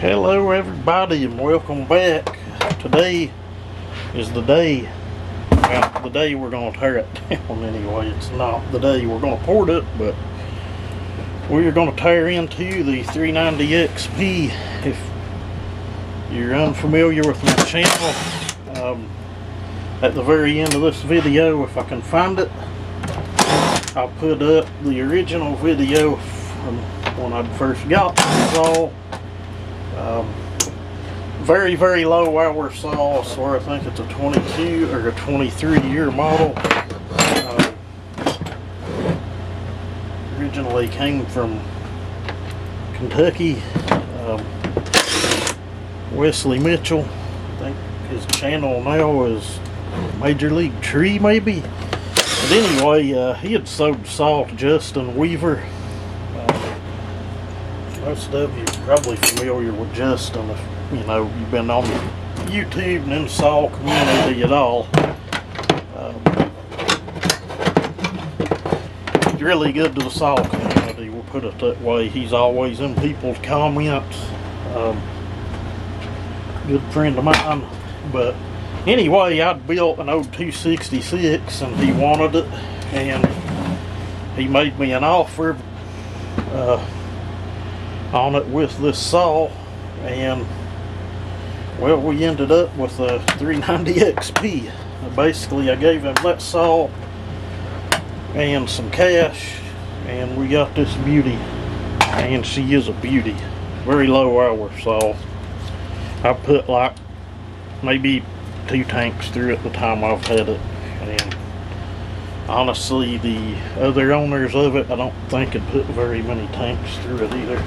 Hello everybody and welcome back. Today is the day, well, the day we're going to tear it down anyway. It's not the day we're going to port it, but we're going to tear into the 390xp. If you're unfamiliar with my channel, at the very end of this video, if I can find it, I'll put up the original video from when I first got this saw. Very low hour saw, so I think it's a 22 or a 23 year model. Originally came from Kentucky. Wesley Mitchell, I think his channel now is Major League Tree maybe. But anyway, he had sold the saw to Justin Weaver. Most of you are probably familiar with Justin if you've been on YouTube and in the saw community at all. He's really good to the saw community, we'll put it that way. He's always in people's comments. Good friend of mine. But anyway, I'd built an old 266 and he wanted it, and he made me an offer on it with this saw, and well, we ended up with a 390xp. Basically, I gave him that saw and some cash, and we got this beauty, and she is a beauty. Very low hour saw. I put like maybe 2 tanks through it the time I've had it, and honestly the other owners of it I don't think had put very many tanks through it either.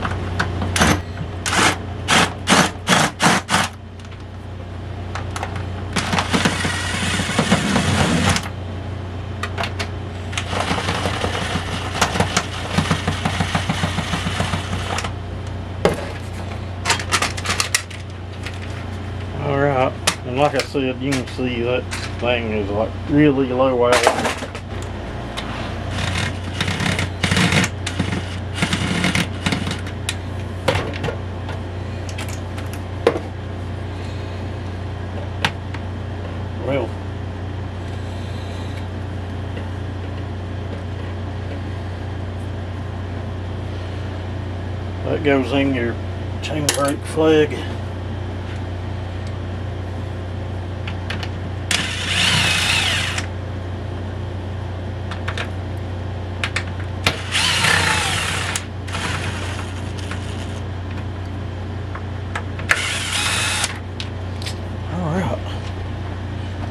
Alright, and like I said, you can see that thing is like really low hour. Well, that goes in your chain brake flag.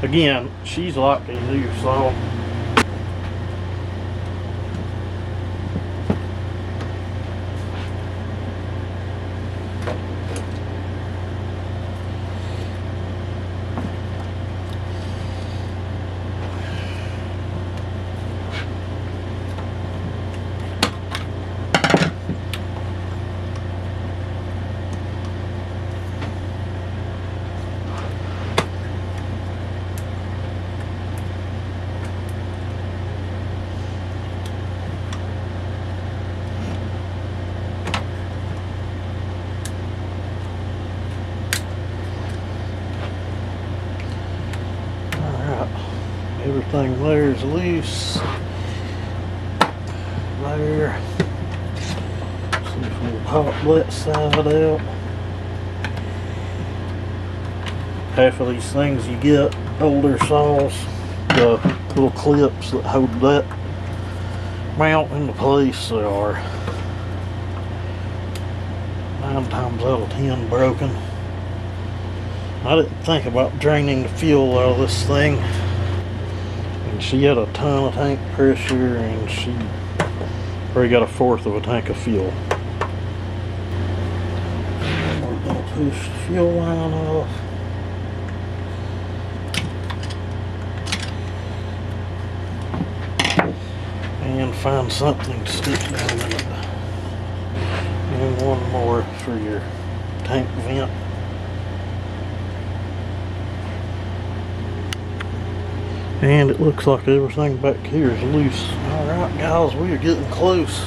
Again, she's like a new saw. Everything there is loose. There. See if we'll pop that side out. Half of these things you get older saws, the little clips that hold that mount into place, they are 9 times out of 10 broken. I didn't think about draining the fuel out of this thing. She had a ton of tank pressure, and she probably got 1/4 of a tank of fuel. We're going to push the fuel line off. And find something to stick down in it. And one more for your tank vent. And it looks like everything back here is loose. Alright guys, we are getting close.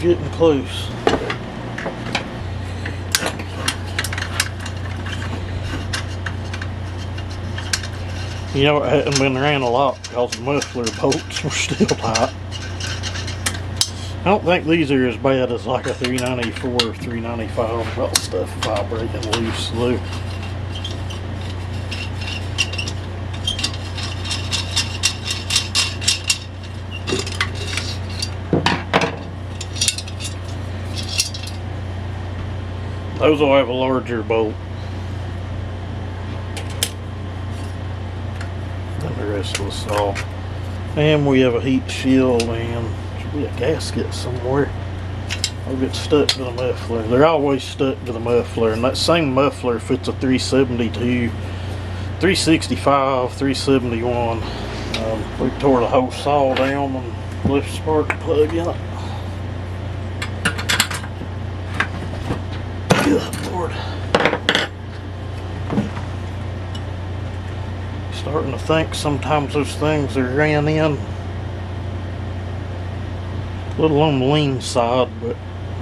getting close. You know, it hadn't been ran a lot because the muffler bolts were still tight. I don't think these are as bad as like a 394 or 395 about stuff vibrating loose though. Those will have a larger bolt than the rest of the saw. And we have a heat shield and should be a gasket somewhere. I'll get stuck to the muffler. They're always stuck to the muffler, and that same muffler fits a 372, 365, 371. We tore the whole saw down and left the spark plug in it. Good Lord. Starting to think sometimes those things are ran in a little on the lean side, but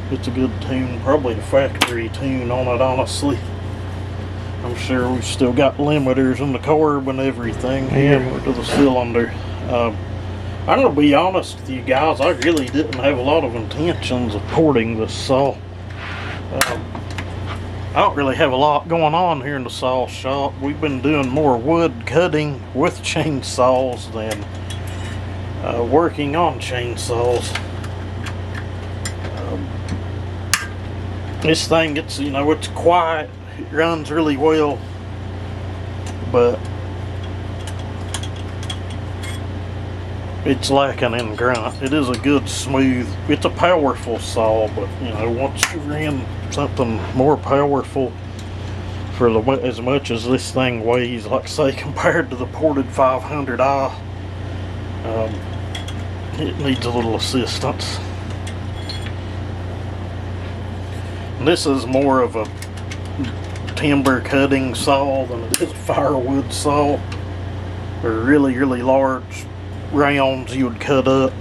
it's a good tune. Probably the factory tune on it, honestly. I'm sure we've still got limiters in the carb and everything here to the cylinder. I'm going to be honest with you guys, I really didn't have a lot of intentions of porting this saw. I don't really have a lot going on here in the saw shop. We've been doing more wood cutting with chainsaws than working on chainsaws. This thing gets, you know, it's quiet, it runs really well, but it's lacking in grunt. It is a good smooth, it's a powerful saw, but you know, once you ran something more powerful for as much as this thing weighs, like say compared to the ported 500i, it needs a little assistance. And this is more of a timber cutting saw than it is a firewood saw. They're really large rounds you would cut up.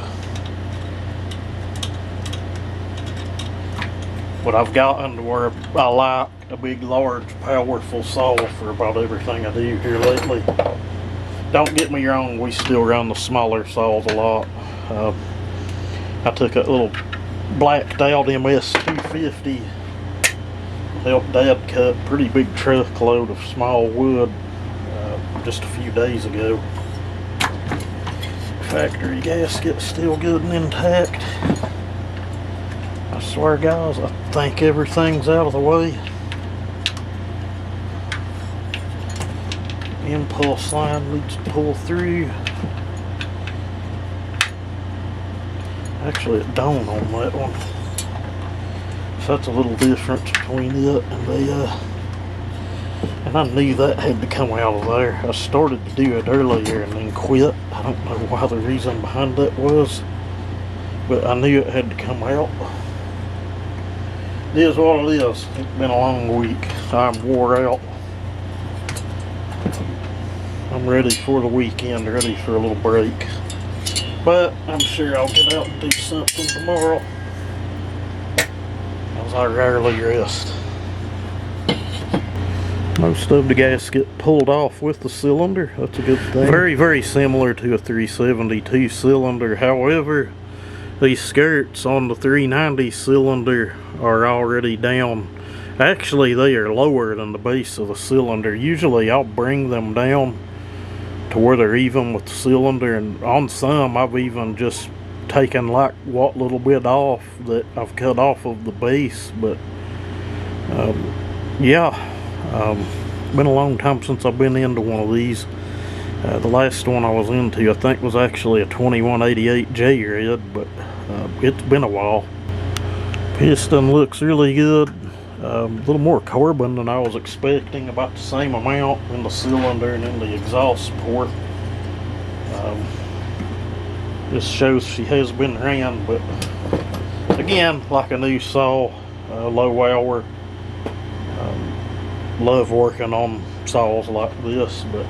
But I've gotten to where I like a big, large, powerful saw for about everything I do here lately. Don't get me wrong, we still run the smaller saws a lot. I took a little blacked out MS250, helped Dad cut a pretty big truckload of small wood just a few days ago. Factory gasket's still good and intact. I swear guys, I think everything's out of the way. Impulse line needs to pull through. Actually it dawned on that one. So that's a little difference between it and the and I knew that had to come out of there. I started to do it earlier and then quit. I don't know why the reason behind that was, but I knew it had to come out. It is what it is. It's been a long week. I'm wore out. I'm ready for the weekend, ready for a little break. But I'm sure I'll get out and do something tomorrow, as I rarely rest. Most of the gasket pulled off with the cylinder. That's a good thing. Very similar to a 372 cylinder. However, these skirts on the 390 cylinder are already down. Actually, they are lower than the base of the cylinder. Usually I'll bring them down to where they're even with the cylinder, and on some I've even just taken like what little bit off that I've cut off of the base. But yeah, been a long time since I've been into one of these. The last one I was into I think was actually a 2188 J-Red, but it's been a while. Piston looks really good. A little more carbon than I was expecting, about the same amount in the cylinder and in the exhaust port. This shows she has been ran, but again, like a new saw, low hour. Love working on saws like this. But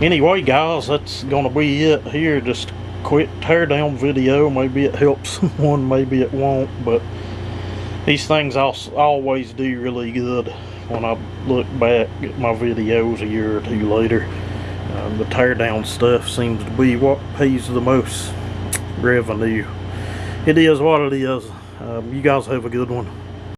anyway guys, that's gonna be it here. Just quick teardown video. Maybe it helps someone, maybe it won't, but these things always do really good when I look back at my videos a year or two later. The teardown stuff seems to be what pays the most revenue. It is what it is. You guys have a good one.